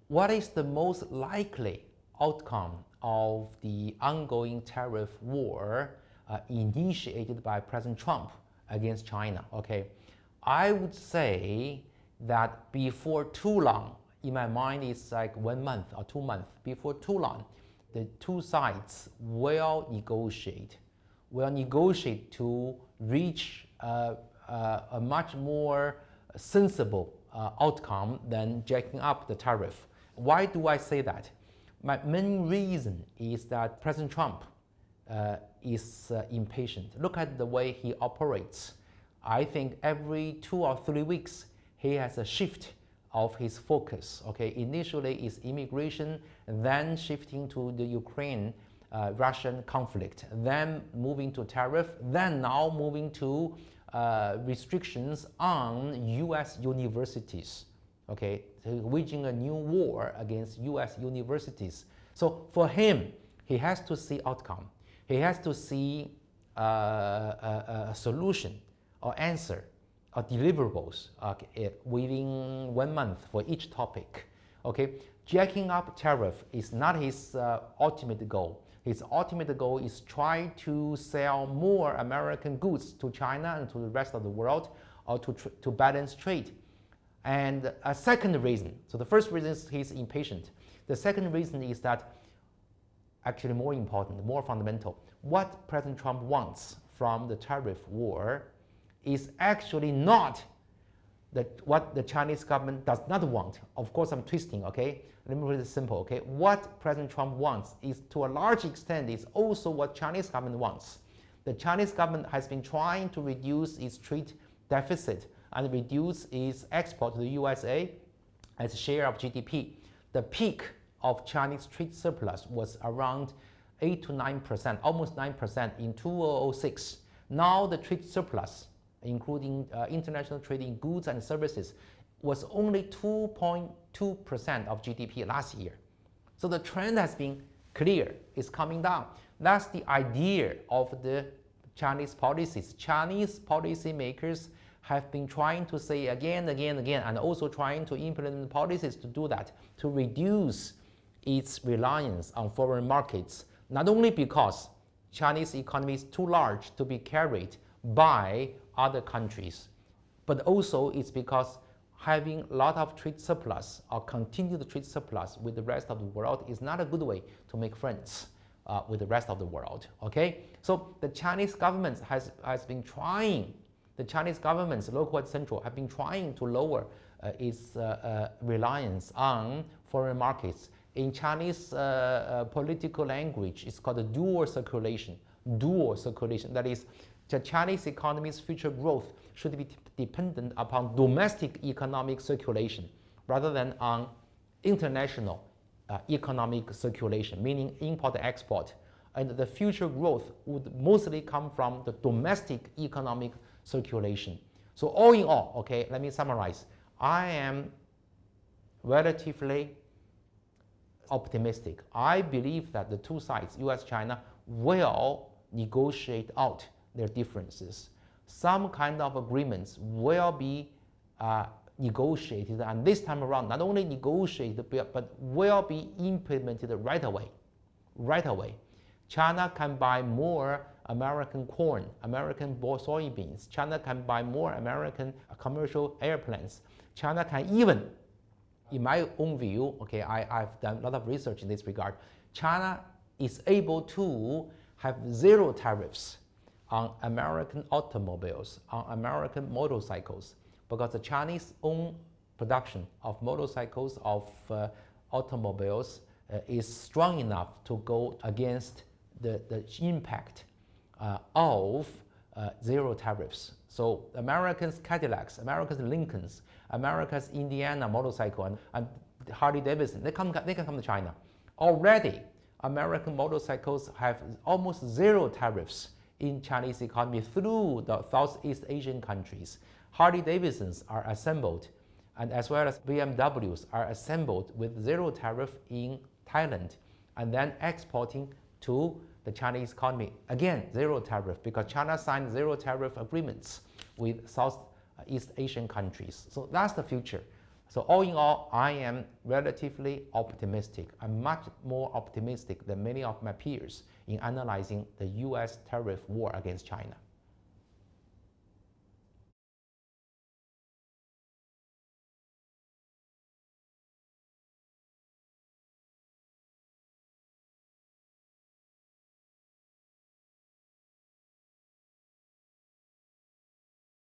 what is the most likely outcome of the ongoing tariff war initiated by President Trump against China? Okay, I would say that before too long, in my mind it's like 1 month or 2 months, before too long, the two sides will negotiate to reach a much more sensible outcome than jacking up the tariff. Why do I say that? My main reason is that President Trump is impatient. Look at the way he operates. I think every 2 or 3 weeks he has a shift of his focus. Okay, initially it's immigration, then shifting to the Ukraine-Russian conflict, then moving to tariff, then now moving to restrictions on U.S. universities. Okay, so waging a new war against U.S. universities. So for him, he has to see outcome. He has to see a solution or answer or deliverables within 1 month for each topic. Okay, jacking up tariff is not his ultimate goal. His ultimate goal is try to sell more American goods to China and to the rest of the world, or to balance trade. And a second reason, so the first reason is he's impatient. The second reason is that, actually more important, more fundamental, what President Trump wants from the tariff war is actually not what the Chinese government does not want. Of course, I'm twisting, okay? Let me put it simple, okay? What President Trump wants is, to a large extent, is also what Chinese government wants. The Chinese government has been trying to reduce its trade deficit and reduce its export to the USA as a share of GDP. The peak of Chinese trade surplus was around 8 to 9%, almost 9% in 2006. Now the trade surplus, including international trade in goods and services, was only 2.2% of GDP last year. So the trend has been clear, it's coming down. That's the idea of the Chinese policies. Chinese policymakers have been trying to say again, and also trying to implement policies to do that, to reduce its reliance on foreign markets, not only because Chinese economy is too large to be carried by other countries, but also it's because having a lot of trade surplus or continued trade surplus with the rest of the world is not a good way to make friends with the rest of the world. Okay, so the Chinese government has been trying, the Chinese governments, local and central, have been trying to lower its reliance on foreign markets. In Chinese political language, it's called a dual circulation. Dual circulation, that is, the Chinese economy's future growth should be dependent upon domestic economic circulation rather than on international economic circulation, meaning import-export. And the future growth would mostly come from the domestic economic circulation. So all in all, okay, let me summarize. I am relatively optimistic. I believe that the two sides, US-China, will negotiate out their differences. Some kind of agreements will be negotiated, and this time around, not only negotiated, but will be implemented right away. Right away. China can buy more American corn, American soybeans. China can buy more American commercial airplanes. China can even, in my own view, okay, I've done a lot of research in this regard, China is able to have zero tariffs on American automobiles, on American motorcycles, because the Chinese own production of motorcycles, of automobiles is strong enough to go against the impact of zero tariffs. So Americans' Cadillacs, Americans' Lincolns, America's Indiana motorcycle, and Harley-Davidson, they can come to China. Already, American motorcycles have almost zero tariffs in Chinese economy through the Southeast Asian countries. Harley-Davidsons are assembled, and as well as BMWs are assembled with zero tariff in Thailand, and then exporting to the Chinese economy. Again, zero tariff, because China signed zero tariff agreements with Southeast Asian countries. So that's the future. So all in all, I am relatively optimistic. I'm much more optimistic than many of my peers in analyzing the US tariff war against China.